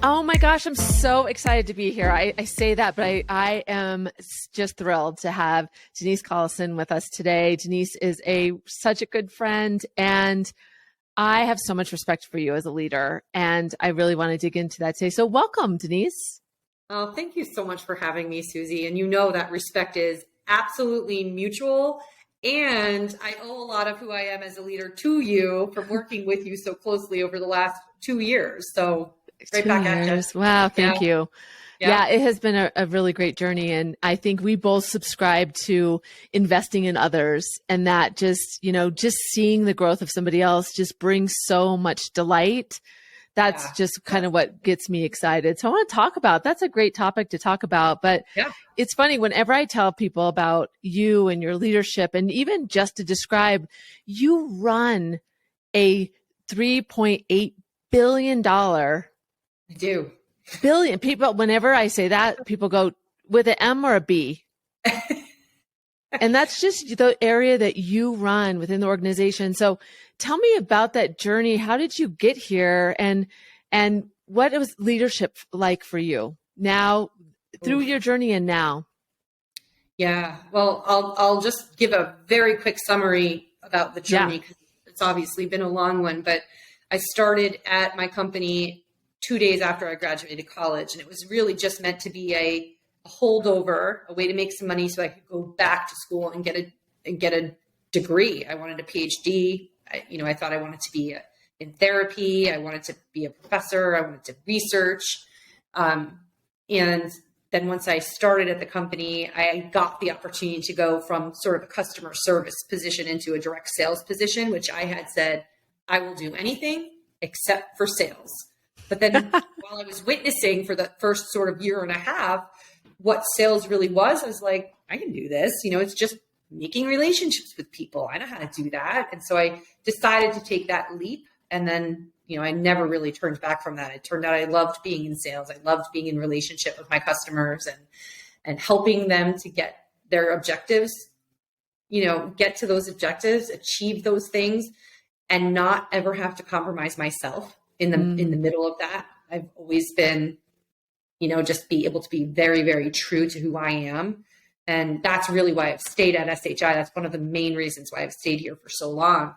Oh my gosh, I'm so excited to be here. I say that, but I am just thrilled to have Denise Collison with us today. Denise is such a good friend, and I have so much respect for you as a leader, and I really want to dig into that today. So welcome, Denise. Oh, thank you so much for having me, Susie. And you know that respect is absolutely mutual. And I owe a lot of who I am as a leader to you from working with you so closely over the last 2 years. So right back at you. Wow, thank you. Yeah, it has been a really great journey. And I think we both subscribe to investing in others, and that just seeing the growth of somebody else just brings so much delight. That's just kind of what gets me excited. So I want to talk about, that's a great topic to talk about, but it's funny whenever I tell people about you and your leadership, and even just to describe, you run a $3.8 billion. I do. Billion people. Whenever I say that, people go with an M or a B. And that's just the area that you run within the organization. So tell me about that journey. How did you get here? And what was leadership like for you now through your journey and now? Yeah, well, I'll just give a very quick summary about the journey because it's obviously been a long one, but I started at my company 2 days after I graduated college, and it was really just meant to be a holdover, a way to make some money so I could go back to school and get a degree. I wanted a PhD. I thought I wanted to be in therapy. I wanted to be a professor. I wanted to research. And then once I started at the company, I got the opportunity to go from sort of a customer service position into a direct sales position, which I had said, I will do anything except for sales. But then while I was witnessing for the first sort of year and a half, what sales really was, I was like, I can do this. It's just making relationships with people. I know how to do that. And so I decided to take that leap. And then, I never really turned back from that. It turned out I loved being in sales. I loved being in relationship with my customers and helping them to get their objectives, get to those objectives, achieve those things, and not ever have to compromise myself in the middle of that. I've always been, just be able to be very, very true to who I am. And that's really why I've stayed at SHI. That's one of the main reasons why I've stayed here for so long.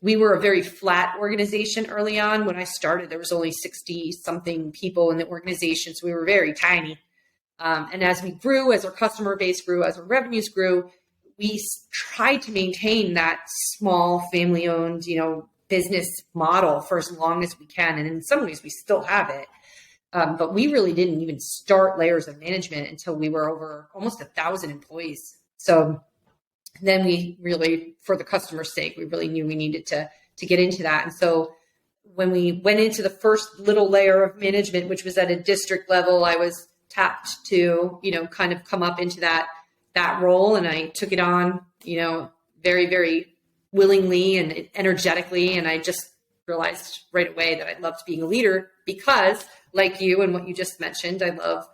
We were a very flat organization early on. When I started, there was only 60 something people in the organization. So we were very tiny. And as we grew, as our customer base grew, as our revenues grew, we tried to maintain that small family owned, business model for as long as we can. And in some ways we still have it. But we really didn't even start layers of management until we were over almost 1,000 employees. So then we really, for the customer's sake, we really knew we needed to get into that. And so when we went into the first little layer of management, which was at a district level, I was tapped to, kind of come up into that role. And I took it on, very, very willingly and energetically. And I just realized right away that I loved being a leader because, like you and what you just mentioned, I love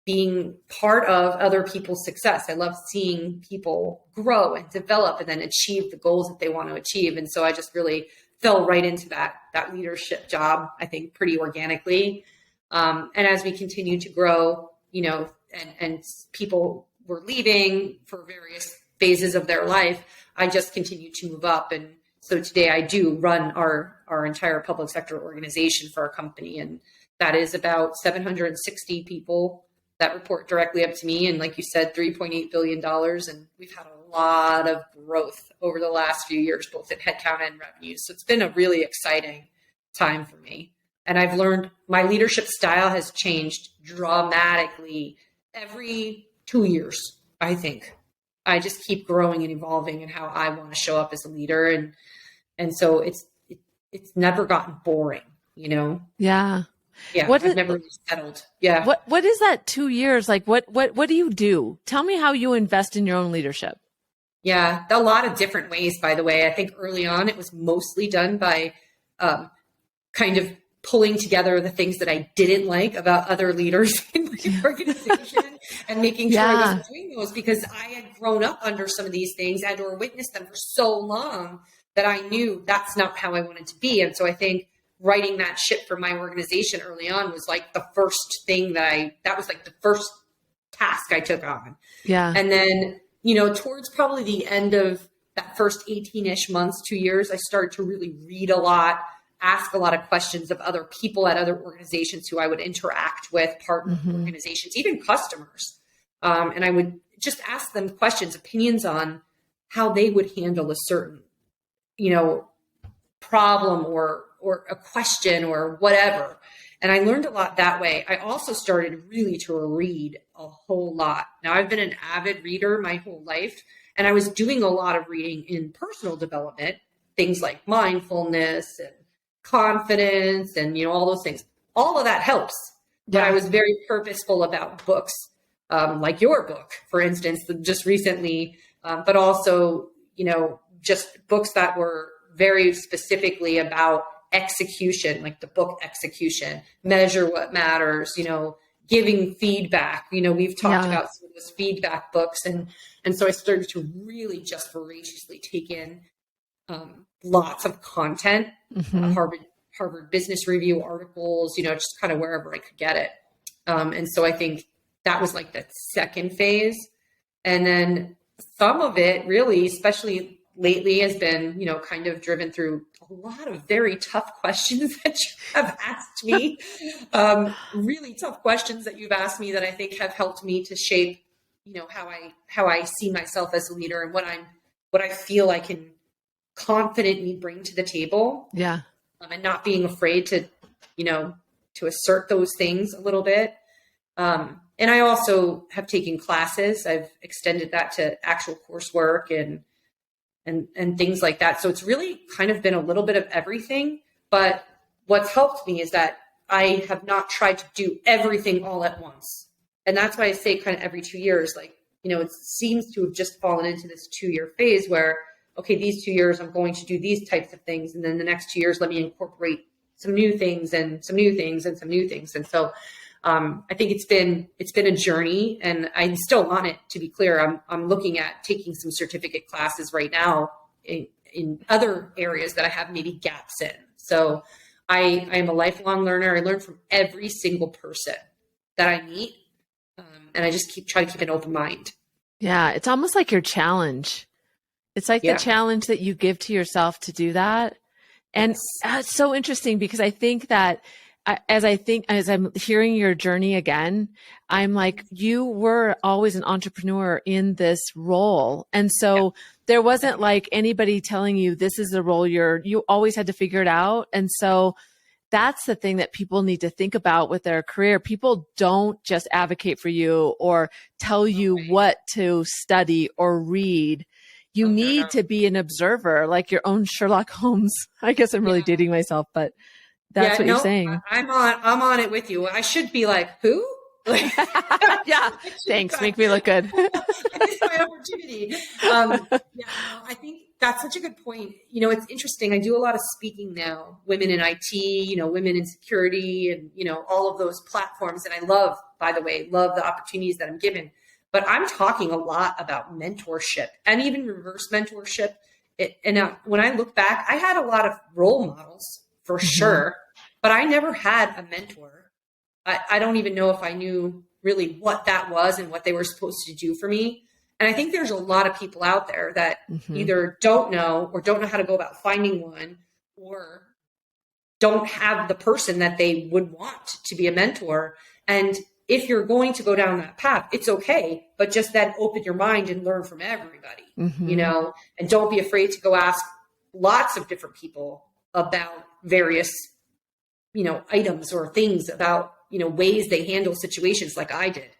being part of other people's success. I love seeing people grow and develop and then achieve the goals that they want to achieve. And so I just really fell right into that leadership job, I think, pretty organically. And as we continued to grow, and people were leaving for various phases of their life, I just continued to move up. And so today I do run our entire public sector organization for our company. And that is about 760 people that report directly up to me. And like you said, $3.8 billion. And we've had a lot of growth over the last few years, both in headcount and revenues. So it's been a really exciting time for me. And I've learned my leadership style has changed dramatically every 2 years, I think. I just keep growing and evolving in how I want to show up as a leader. And so it's never gotten boring, Yeah. Yeah. I've never really settled. Yeah. What is that 2 years? Like, what do you do? Tell me how you invest in your own leadership. Yeah. A lot of different ways, by the way. I think early on it was mostly done by kind of pulling together the things that I didn't like about other leaders in my organization and making sure I wasn't doing those because I had grown up under some of these things and or witnessed them for so long that I knew that's not how I wanted to be. And so I think writing that ship for my organization early on was like the first thing that was like the first task I took on. Yeah. And then, towards probably the end of that first 18-ish months, 2 years, I started to really read a lot, ask a lot of questions of other people at other organizations who I would interact with, partner organizations, even customers. And I would just ask them questions, opinions on how they would handle a certain, problem or a question or whatever. And I learned a lot that way. I also started really to read a whole lot. Now, I've been an avid reader my whole life, and I was doing a lot of reading in personal development, things like mindfulness and confidence and, all those things. All of that helps. But I was very purposeful about books, like your book, for instance, just recently, but also, just books that were very specifically about execution, like the book Execution, Measure What Matters, giving feedback. We've talked about some of those feedback books. And so I started to really just voraciously take in lots of content, Harvard Business Review articles, just kind of wherever I could get it. And so I think that was like the second phase. And then some of it really, especially lately, has been, kind of driven through a lot of very tough questions that you have asked me, really tough questions that you've asked me that I think have helped me to shape, how I see myself as a leader and what I feel I can confidently bring to the table. Yeah. And not being afraid to, to assert those things a little bit. And I also have taken classes. I've extended that to actual coursework and things like that. So it's really kind of been a little bit of everything. But what's helped me is that I have not tried to do everything all at once. And that's why I say kind of every 2 years, like, it seems to have just fallen into this 2-year phase where, okay, these 2 years, I'm going to do these types of things. And then the next 2 years, let me incorporate some new things and some new things and some new things. And so I think it's been a journey, and I'm still on it, to be clear. I'm looking at taking some certificate classes right now in other areas that I have maybe gaps in. So I am a lifelong learner. I learn from every single person that I meet. And I just try to keep an open mind. Yeah. It's almost like your challenge. It's like the challenge that you give to yourself to do that. And it's so interesting because I think that as I'm hearing your journey again, I'm like, you were always an entrepreneur in this role. And so there wasn't like anybody telling you this is the role you always had to figure it out. And so that's the thing that people need to think about with their career. People don't just advocate for you or tell you what to study or read. You need to be an observer, like your own Sherlock Holmes. I guess I'm really dating myself, but that's what you're saying. I'm on it with you. I should be like, who? Yeah. Thanks. Make me look good. It's my opportunity. I think that's such a good point. It's interesting. I do a lot of speaking now, women in IT, women in security and, all of those platforms. And I love the opportunities that I'm given. But I'm talking a lot about mentorship and even reverse mentorship. When I look back, I had a lot of role models for sure, but I never had a mentor. I don't even know if I knew really what that was and what they were supposed to do for me. And I think there's a lot of people out there that either don't know how to go about finding one, or don't have the person that they would want to be a mentor. And if you're going to go down that path, it's okay, but just then open your mind and learn from everybody, and don't be afraid to go ask lots of different people about various, items or things about, ways they handle situations like I did.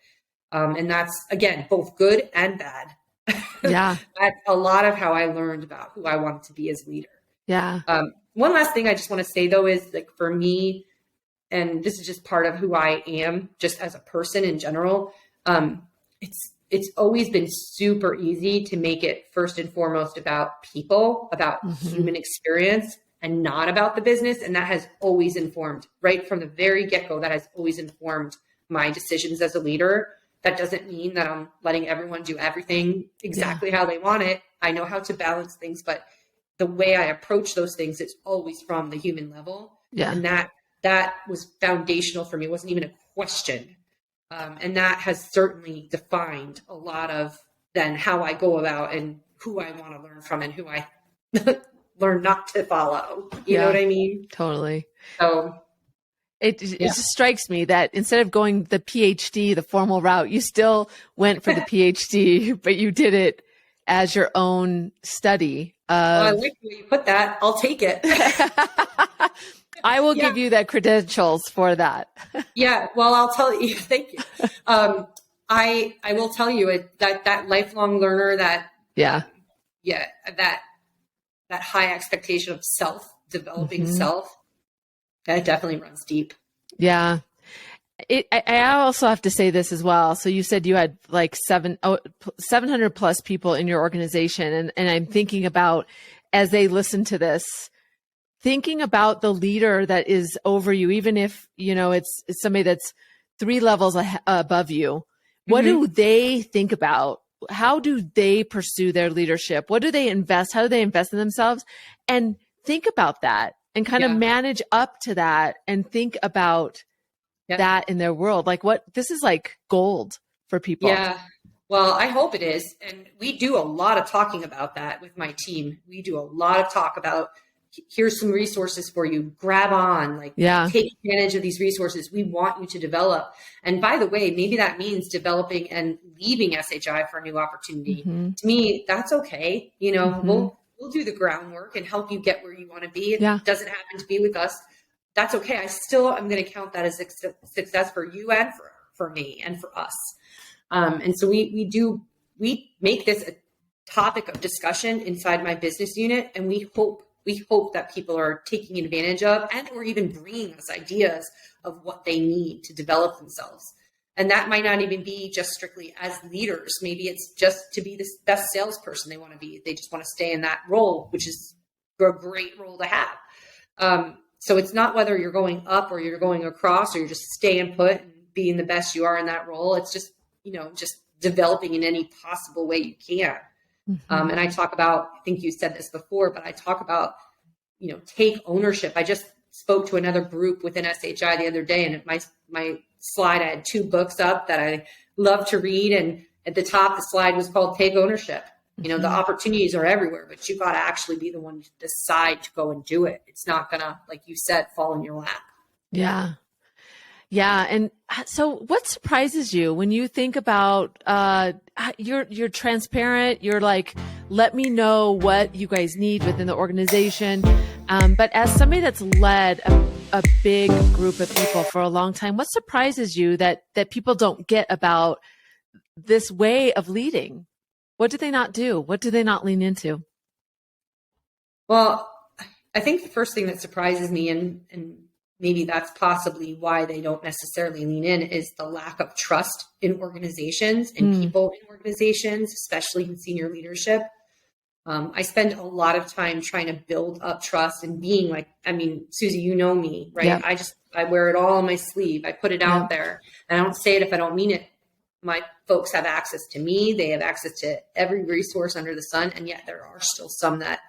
And that's, again, both good and bad. Yeah. That's a lot of how I learned about who I wanted to be as a leader. Yeah. One last thing I just want to say though, is like for me, and this is just part of who I am just as a person in general. It's always been super easy to make it first and foremost about people, about human experience, and not about the business. And that has always informed, right from the very get-go, that has always informed my decisions as a leader. That doesn't mean that I'm letting everyone do everything exactly how they want it. I know how to balance things, but the way I approach those things, it's always from the human level. Yeah. And that was foundational for me. It wasn't even a question. And that has certainly defined a lot of then how I go about and who I want to learn from and who I learn not to follow. You know what I mean? Totally. So it just strikes me that instead of going the PhD, the formal route, you still went for the PhD, but you did it as your own study. Well, I like the way you put that. I'll take it. I will give you the credentials for that. Yeah. Well, I'll tell you. Thank you. I will tell you that lifelong learner, that high expectation of developing self, that definitely runs deep. Yeah. I also have to say this as well. So you said you had like 700 plus people in your organization. And I'm thinking about, as they listen to this, thinking about the leader that is over you, even if, it's somebody that's 3 levels above you. What do they think about? How do they pursue their leadership? What do they invest? How do they invest in themselves? And think about that and kind of manage up to that and think about that in their world. Like this is like gold for people. Yeah. Well, I hope it is. And we do a lot of talking about that with my team. We do a lot of talk about, here's some resources for you, grab on, take advantage of these resources. We want you to develop. And by the way, maybe that means developing and leaving SHI for a new opportunity. To me, that's okay. We'll do the groundwork and help you get where you want to be. If it doesn't happen to be with us, that's okay. I'm going to count that as a success for you and for me and for us. And so we make this a topic of discussion inside my business unit. And we hope that people are taking advantage of and or even bringing us ideas of what they need to develop themselves. And that might not even be just strictly as leaders. Maybe it's just to be the best salesperson they want to be. They just want to stay in that role, which is a great role to have. So it's not whether you're going up or you're going across or you're just staying put and being the best you are in that role. It's just, just developing in any possible way you can. And I talk about, I think you said this before, but I talk about, take ownership. I just spoke to another group within SHI the other day, and my slide, I had 2 books up that I love to read. And at the top, the slide was called Take Ownership. The opportunities are everywhere, but you got to actually be the one to decide to go and do it. It's not gonna, like you said, fall in your lap. Yeah. Yeah. And so what surprises you when you think about, you're transparent. You're like, let me know what you guys need within the organization. But as somebody that's led a big group of people for a long time, what surprises you that people don't get about this way of leading? What do they not do? What do they not lean into? Well, I think the first thing that surprises me, and maybe that's possibly why they don't necessarily lean in, is the lack of trust in organizations and people in organizations, especially in senior leadership. I spend a lot of time trying to build up trust and being like, Susie, you know me, right? Yeah. I wear it all on my sleeve. I put it out there, and I don't say it if I don't mean it. My folks have access to me. They have access to every resource under the sun. And yet there are still some that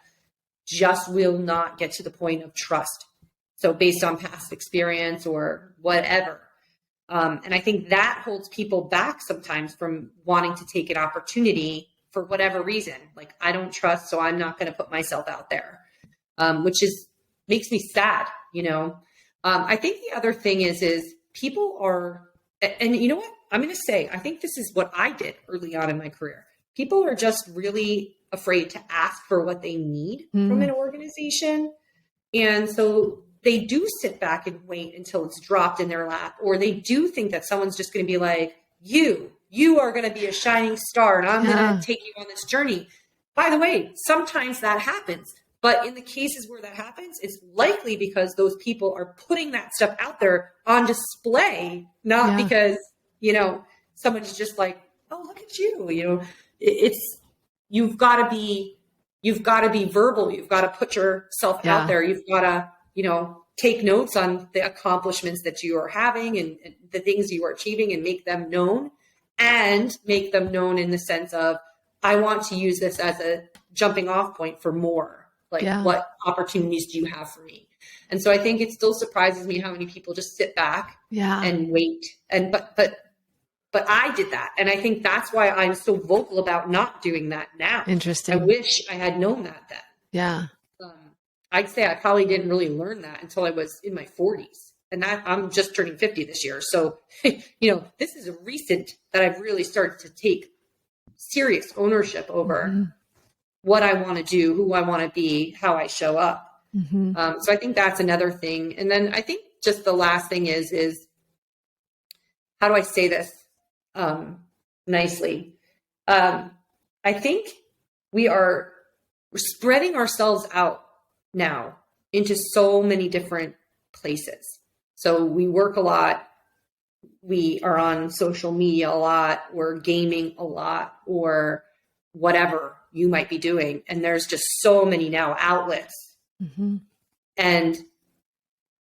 just will not get to the point of trust. So based on past experience or whatever. And I think that holds people back sometimes from wanting to take an opportunity for whatever reason. Like, I don't trust, so I'm not going to put myself out there, which makes me sad. I think the other thing is people are, and you know what? I'm going to say, I think this is what I did early on in my career. People are just really afraid to ask for what they need from an organization. And so they do sit back and wait until it's dropped in their lap, or they do think that someone's just going to be like, you are going to be a shining star and I'm going to take you on this journey. By the way, sometimes that happens. But in the cases where that happens, it's likely because those people are putting that stuff out there on display, not because, somebody's just like, oh, look at you. You've got to be verbal. You've got to put yourself out there. You've got to, take notes on the accomplishments that you are having and the things you are achieving, and make them known in the sense of, I want to use this as a jumping off point for more. Like, what opportunities do you have for me? And so I think it still surprises me how many people just sit back and wait. And, but I did that. And I think that's why I'm so vocal about not doing that now. Interesting. I wish I had known that then. Yeah. I'd say I probably didn't really learn that until I was in my 40s. And that I'm just turning 50 this year. So, this is a recent that I've really started to take serious ownership over what I want to do, who I want to be, how I show up. So I think that's another thing. And then I think just the last thing is how do I say this nicely? I think we're spreading ourselves out now into so many different places. So we work a lot. We are on social media a lot. We're gaming a lot, or whatever you might be doing. And there's just so many now outlets. And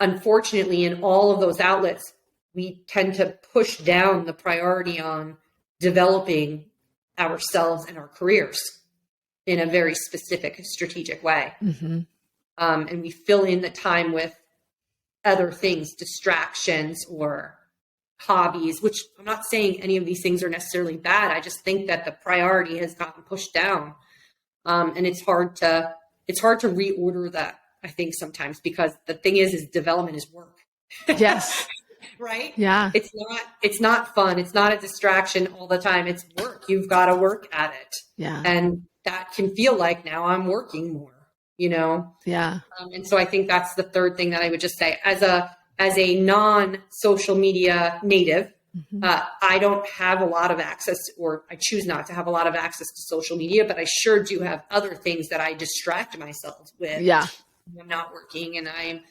unfortunately, in all of those outlets, we tend to push down the priority on developing ourselves and our careers in a very specific, strategic way. And we fill in the time with other things, distractions or hobbies, which I'm not saying any of these things are necessarily bad. I just think that the priority has gotten pushed down. And it's hard to reorder that, I think, sometimes, because the thing is development is work. Yes. Right? Yeah. It's not fun. It's not a distraction all the time. It's work. You've got to work at it. Yeah. And that can feel like now I'm working more, Yeah. And so I think that's the third thing that I would just say as a non-social media native. I don't have a lot of access, or I choose not to have a lot of access to social media, but I sure do have other things that I distract myself with. Yeah. I'm not working, and I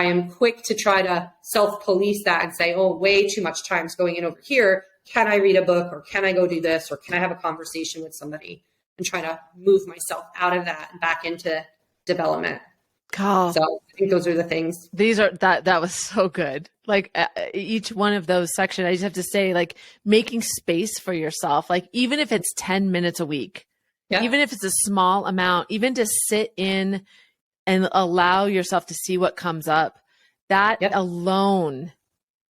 am quick to try to self-police that and say, oh, way too much time's going in over here. Can I read a book, or can I go do this, or can I have a conversation with somebody, and try to move myself out of that and back into development. Oh. So I think those are the things. These are that was so good. Like each one of those sections, I just have to say, like, making space for yourself, like even if it's 10 minutes a week, even if it's a small amount, even to sit in and allow yourself to see what comes up, that alone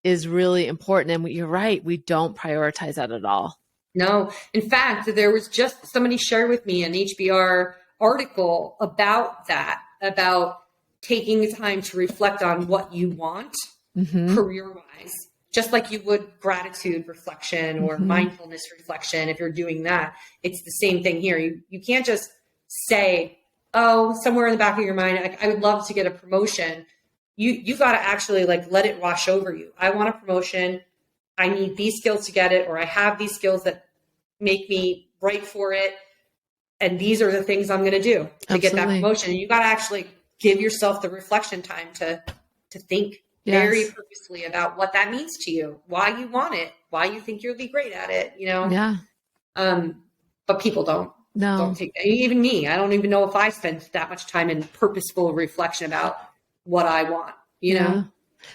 is really important. And you're right, we don't prioritize that at all. No. In fact, there was just somebody shared with me an HBR article about that, about taking the time to reflect on what you want career-wise, just like you would gratitude reflection or mindfulness reflection. If you're doing that, it's the same thing here. You can't just say, oh, somewhere in the back of your mind, I would love to get a promotion. You got to actually let it wash over you. I want a promotion. I need these skills to get it, or I have these skills that make me right for it. And these are the things I'm going to do to get that promotion. And you got to actually give yourself the reflection time to think very purposefully about what that means to you, why you want it, why you think you'll be great at it, Yeah. But people don't take that. Even me, I don't even know if I spend that much time in purposeful reflection about what I want, know?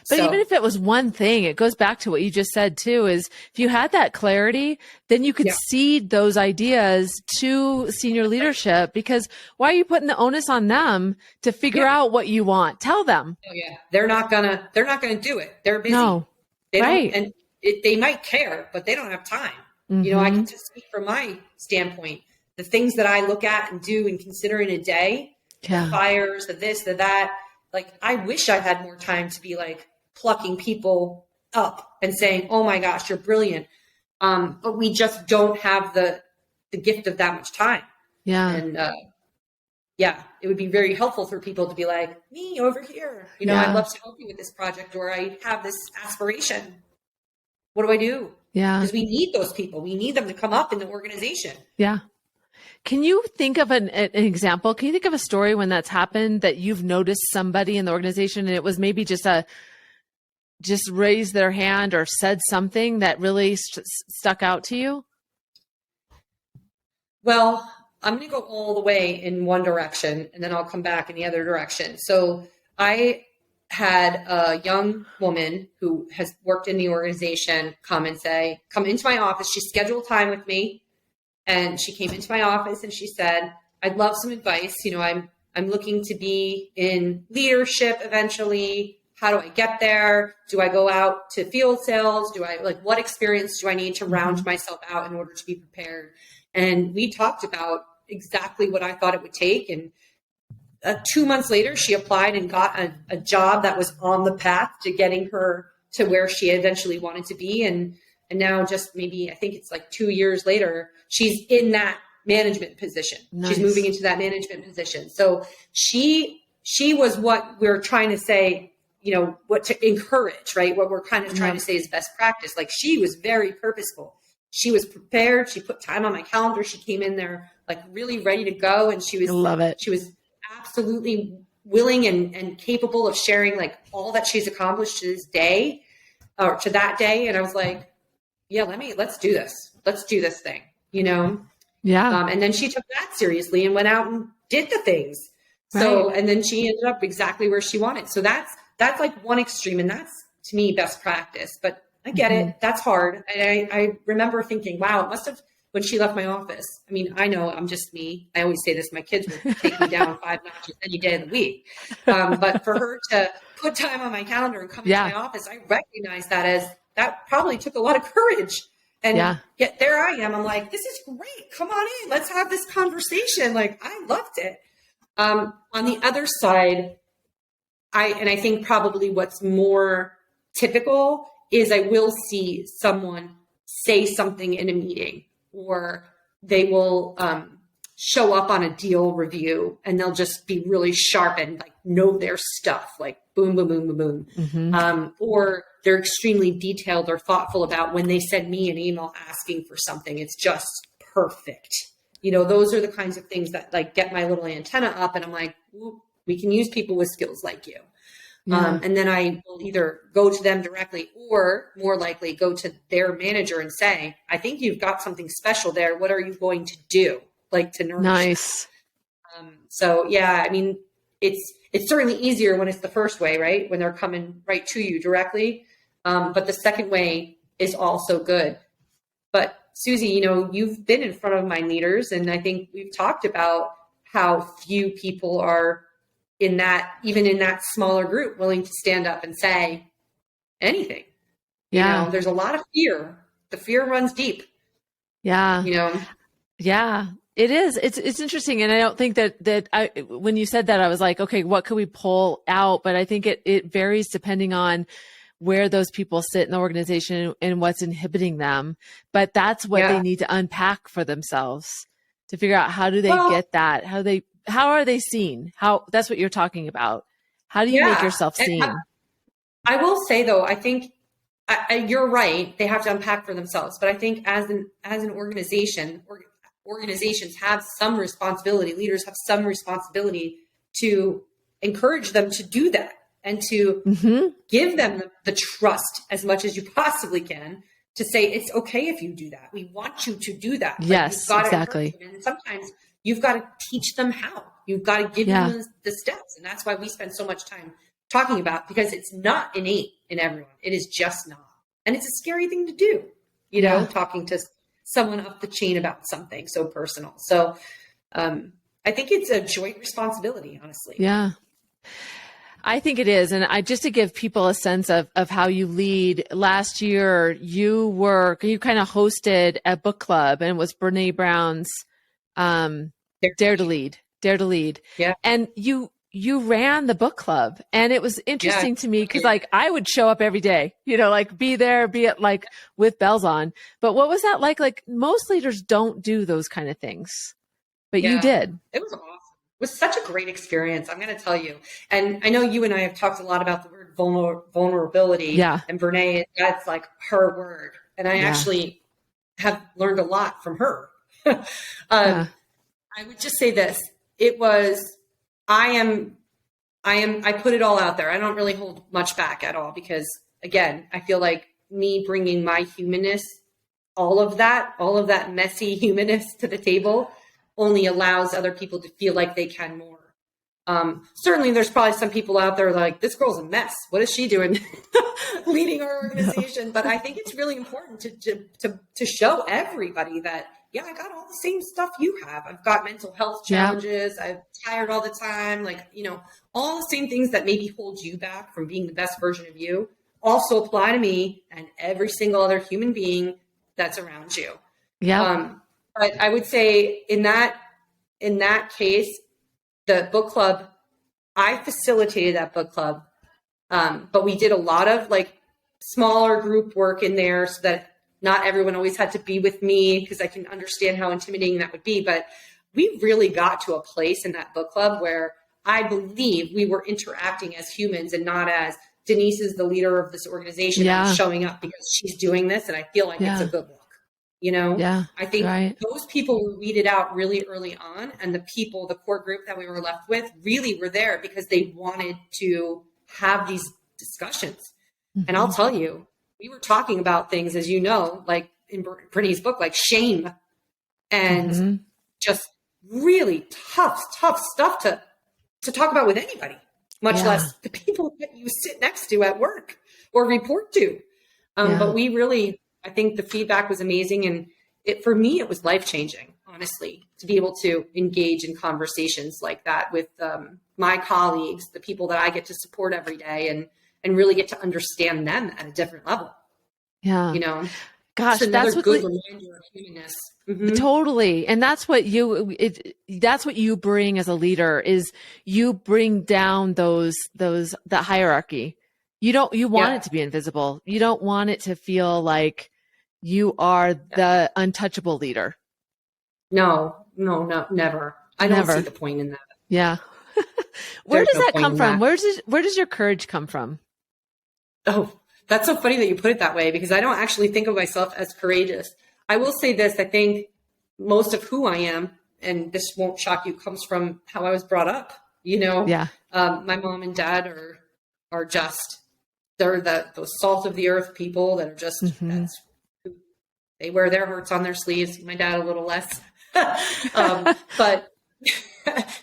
But even if it was one thing, it goes back to what you just said too, is if you had that clarity, then you could seed those ideas to senior leadership, because why are you putting the onus on them to figure out what you want? Tell them. Oh, yeah. They're not gonna do it. They're busy. No. They don't, and they might care, but they don't have time. I can just speak from my standpoint. The things that I look at and do and consider in a day, the fires, the this, the that, I wish I had more time to be plucking people up and saying, oh my gosh, you're brilliant. But we just don't have the gift of that much time. Yeah. And it would be very helpful for people to be like, me over here, I'd love to help you with this project, or I have this aspiration. What do I do? Yeah. Because we need those people. We need them to come up in the organization. Yeah. Can you think of an example? Can you think of a story when that's happened, that you've noticed somebody in the organization and it was maybe just raised their hand or said something that really stuck out to you? Well, I'm going to go all the way in one direction and then I'll come back in the other direction. So I had a young woman who has worked in the organization come into my office. She scheduled time with me. And she came into my office and she said, I'd love some advice. I'm I'm looking to be in leadership eventually. How do I get there? Do I go out to field sales? What experience do I need to round myself out in order to be prepared? And we talked about exactly what I thought it would take. And 2 months later, she applied and got a job that was on the path to getting her to where she eventually wanted to be. And now just maybe, I think it's like 2 years later, she's in that management position. Nice. She's moving into that management position. So she was what we're trying to say, what to encourage, right? What we're kind of trying to say is best practice. Like, she was very purposeful. She was prepared. She put time on my calendar. She came in there like really ready to go. And she was, love it. She was absolutely willing and capable of sharing like all that she's accomplished to this day or to that day. And I was like, yeah, let's do this. Let's do this thing, Yeah. And then she took that seriously and went out and did the things. So, and then she ended up exactly where she wanted. So that's like one extreme, and that's to me best practice, but I get it. That's hard. And I remember thinking, wow, it must have, when she left my office. I mean, I know I'm just me. I always say this, my kids would take me down 5 notches any day of the week. But for her to put time on my calendar and come into my office, I recognize that probably took a lot of courage. And yet there I am. I'm like, this is great. Come on in. Let's have this conversation. Like, I loved it. On the other side, I think probably what's more typical is I will see someone say something in a meeting, or they will show up on a deal review and they'll just be really sharp and like know their stuff, like boom, boom, boom, boom, boom. Or they're extremely detailed or thoughtful about when they send me an email asking for something. It's just perfect. Those are the kinds of things that like get my little antenna up, and I'm like, we can use people with skills like you. And then I will either go to them directly, or more likely go to their manager and say, I think you've got something special there. What are you going to do? Like, to nurture. Nice. So yeah, I mean, it's certainly easier when it's the first way, right? When they're coming right to you directly. But the second way is also good. But Susie, you've been in front of my leaders, and I think we've talked about how few people are even in that smaller group, willing to stand up and say anything. Yeah. There's a lot of fear. The fear runs deep. Yeah. Yeah, it is. It's interesting. And I don't think that when you said that, I was like, okay, what could we pull out? But I think it varies depending on where those people sit in the organization and what's inhibiting them. But that's what they need to unpack for themselves to figure out, how do they get that? How are they seen? That's what you're talking about. How do you make yourself seen? I will say though, I think you're right. They have to unpack for themselves, but I think as an organization, organizations have some responsibility. Leaders have some responsibility to encourage them to do that, and to give them the trust as much as you possibly can to say, it's okay if you do that. We want you to do that. Yes, exactly. And sometimes you've got to teach them how. You've got to give them the steps. And that's why we spend so much time talking about, because it's not innate in everyone. It is just not. And it's a scary thing to do, talking to someone up the chain about something so personal. So I think it's a joint responsibility, honestly. Yeah, I think it is. And just to give people a sense of how you lead, last year you kind of hosted a book club, and it was Brene Brown's Dare to Lead. Yeah. And you ran the book club, and it was interesting to me because like I would show up every day, like be there, be it like with bells on. But what was that like? Like, most leaders don't do those kind of things, but you did. It was awesome. It was such a great experience, I'm going to tell you. And I know you and I have talked a lot about the word vulnerability. Yeah. And Brene, that's like her word. And I actually have learned a lot from her. I would just say this. It was, I put it all out there. I don't really hold much back at all, because again, I feel like me bringing my humanness, all of that messy humanness to the table only allows other people to feel like they can more. Certainly there's probably some people out there like, this girl's a mess. What is she doing leading our organization? No. But I think it's really important to show everybody that yeah, I got all the same stuff you have. I've got mental health challenges. I'm tired all the time. Like, all the same things that maybe hold you back from being the best version of you also apply to me and every single other human being that's around you. Yeah. But I would say in that case, the book club, I facilitated that book club. But we did a lot of like smaller group work in there so that not everyone always had to be with me, because I can understand how intimidating that would be. But we really got to a place in that book club where I believe we were interacting as humans and not as Denise is the leader of this organization and showing up because she's doing this. And I feel like it's a good look, I think those people were weeded out really early on. And the core group that we were left with really were there because they wanted to have these discussions. Mm-hmm. And I'll tell you, we were talking about things, as you know, like in Brittany's book, like shame and just really tough stuff to talk about with anybody, much less the people that you sit next to at work or report to. But we really, I think the feedback was amazing. And for me, it was life-changing, honestly, to be able to engage in conversations like that with my colleagues, the people that I get to support every day, and really get to understand them at a different level. Yeah. Gosh, that's what good reminder of humanness. Mm-hmm. Totally. And that's what you bring as a leader, is you bring down that hierarchy. You want it to be invisible. You don't want it to feel like you are the untouchable leader. No, never. I don't see the point in that. Yeah. Where does that come from? Where does your courage come from? Oh, that's so funny that you put it that way, because I don't actually think of myself as courageous. I will say this. I think most of who I am, and this won't shock you, comes from how I was brought up. My mom and dad are just, they're those salt of the earth people that are just, they wear their hearts on their sleeves. My dad a little less, but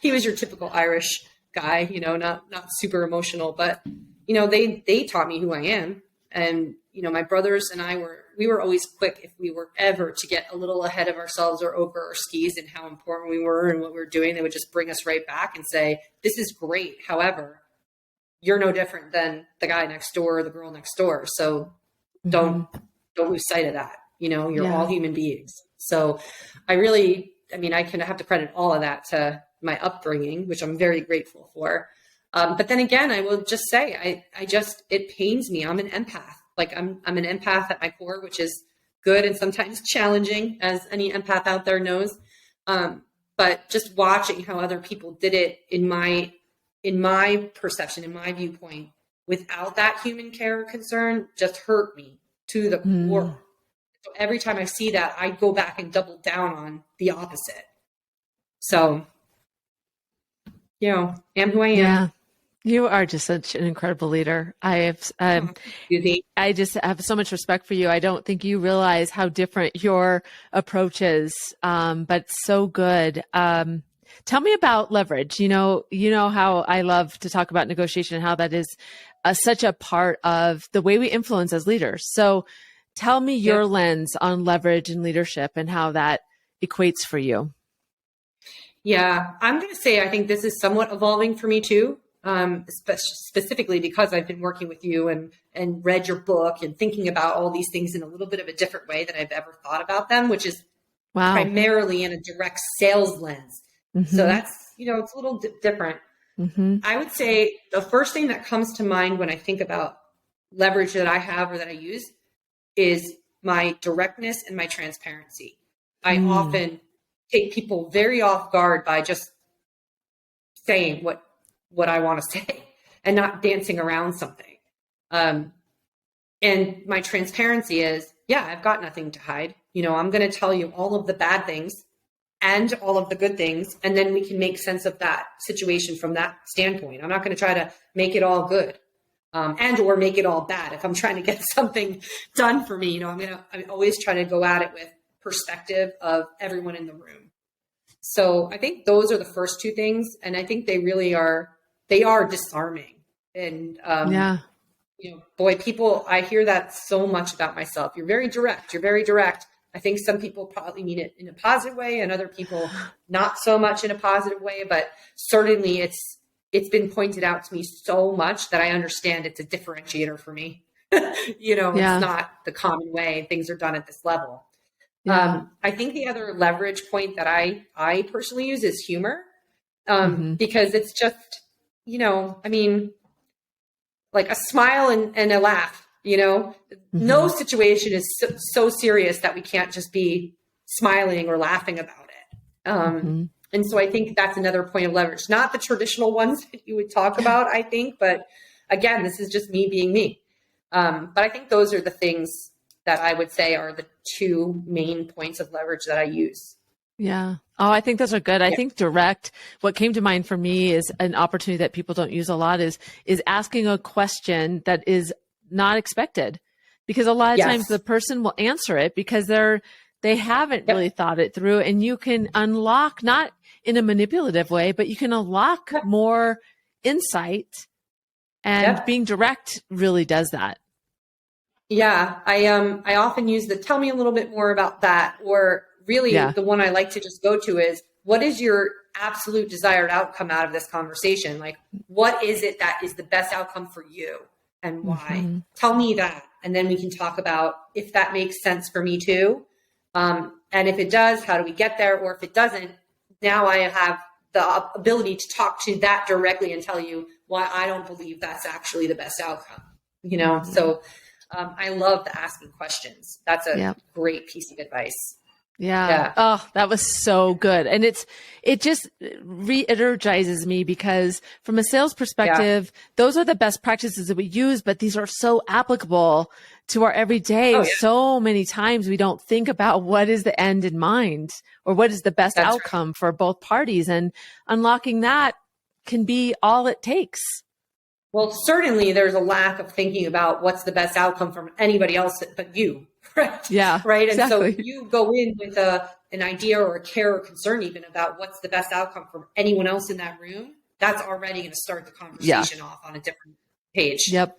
he was your typical Irish guy, not super emotional, but they taught me who I am. And, my brothers and we were always quick if we were ever to get a little ahead of ourselves or over our skis and how important we were and what we were doing. They would just bring us right back and say, this is great. However, you're no different than the guy next door or the girl next door. So don't lose sight of that. You're all human beings. So I kind of have to credit all of that to my upbringing, which I'm very grateful for. But then again, I will just say, it pains me. I'm an empath. Like I'm an empath at my core, which is good and sometimes challenging, as any empath out there knows. But just watching how other people did it in my perception, in my viewpoint, without that human care or concern, just hurt me to the core. So every time I see that, I go back and double down on the opposite. So, am who I am. Yeah. You are just such an incredible leader. I just have so much respect for you. I don't think you realize how different your approach is, but so good. Tell me about leverage. You know how I love to talk about negotiation and how that is such a part of the way we influence as leaders. So tell me your lens on leverage and leadership and how that equates for you. Yeah, I'm going to say I think this is somewhat evolving for me too. Specifically because I've been working with you and read your book and thinking about all these things in a little bit of a different way than I've ever thought about them, which is primarily in a direct sales lens. Mm-hmm. So that's, it's a little different. Mm-hmm. I would say the first thing that comes to mind when I think about leverage that I have or that I use is my directness and my transparency. I often take people very off guard by just saying what I want to say and not dancing around something. And my transparency is, I've got nothing to hide. I'm going to tell you all of the bad things and all of the good things. And then we can make sense of that situation from that standpoint. I'm not going to try to make it all good and or make it all bad. If I'm trying to get something done for me, I'm always try to go at it with perspective of everyone in the room. So I think those are the first two things. And I think they really are disarming. And, boy, people, I hear that so much about myself. You're very direct. I think some people probably mean it in a positive way and other people not so much in a positive way, but certainly it's been pointed out to me so much that I understand it's a differentiator for me. It's not the common way things are done at this level. Yeah. I think the other leverage point that I personally use is humor, because it's just, like a smile and a laugh, no situation is so serious that we can't just be smiling or laughing about it. And so I think that's another point of leverage, not the traditional ones that you would talk about, I think, but again, this is just me being me. But I think those are the things that I would say are the two main points of leverage that I use. Yeah. Oh, I think those are good. I think direct, what came to mind for me is an opportunity that people don't use a lot is asking a question that is not expected, because a lot of times the person will answer it because they haven't really thought it through, and you can unlock, not in a manipulative way, but you can unlock more insight, and being direct really does that. Yeah. I often use the tell me a little bit more about that, or really the one I like to just go to is, what is your absolute desired outcome out of this conversation? Like, what is it that is the best outcome for you and why? Tell me that. And then we can talk about if that makes sense for me too. And if it does, how do we get there? Or if it doesn't, now I have the ability to talk to that directly and tell you why I don't believe that's actually the best outcome, So I love the asking questions. That's a great piece of advice. Yeah. Oh, that was so good. And it just re-energizes me, because from a sales perspective, those are the best practices that we use, but these are so applicable to our everyday. So many times we don't think about what is the end in mind, or what is the best outcome for both parties, and unlocking that can be all it takes. Well, certainly there's a lack of thinking about what's the best outcome from anybody else but you. Right. Yeah. Right. And exactly. so you go in with an idea or a care or concern even about what's the best outcome from anyone else in that room. That's already going to start the conversation off on a different page. Yep.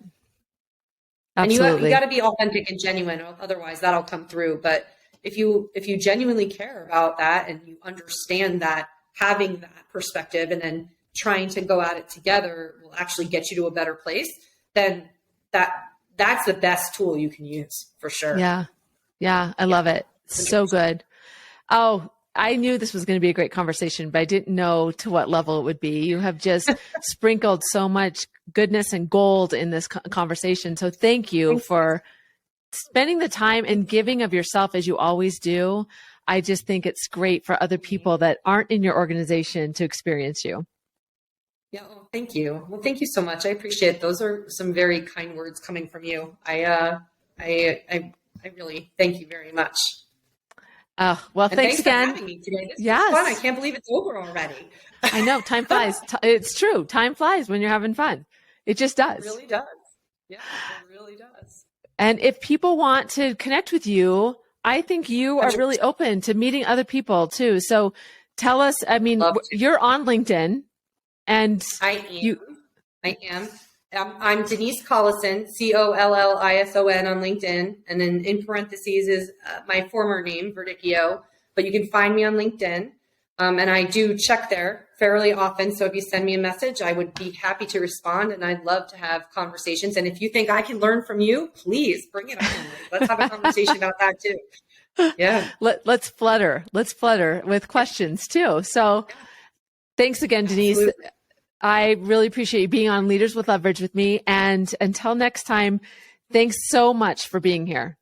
Absolutely. And you got Absolutely. to be authentic and genuine. Otherwise that'll come through. But if you genuinely care about that and you understand that having that perspective and then trying to go at it together will actually get you to a better place, then that's the best tool you can use for sure. Yeah. Yeah. I love it. So good. Oh, I knew this was going to be a great conversation, but I didn't know to what level it would be. You have just sprinkled so much goodness and gold in this conversation. So thank you for spending the time and giving of yourself as you always do. I just think it's great for other people that aren't in your organization to experience you. Yeah, well, thank you. Well, thank you so much. I appreciate it. Those are some very kind words coming from you. I really thank you very much. Well, and thanks again. For having me today. This was fun. I can't believe it's over already. I know, time flies. It's true. Time flies when you're having fun. It just does. It really does. Yeah, it really does. And if people want to connect with you, I think you are really open to meeting other people too. So tell us, you're on LinkedIn. And I am. I'm Denise Collison, Collison on LinkedIn. And then in parentheses is my former name, Verdicchio. But you can find me on LinkedIn. And I do check there fairly often. So if you send me a message, I would be happy to respond. And I'd love to have conversations. And if you think I can learn from you, please bring it on. Let's have a conversation about that too. Yeah. Let's flutter with questions too. So thanks again, Denise. Absolutely. I really appreciate you being on Leaders with Leverage with me. And until next time, thanks so much for being here.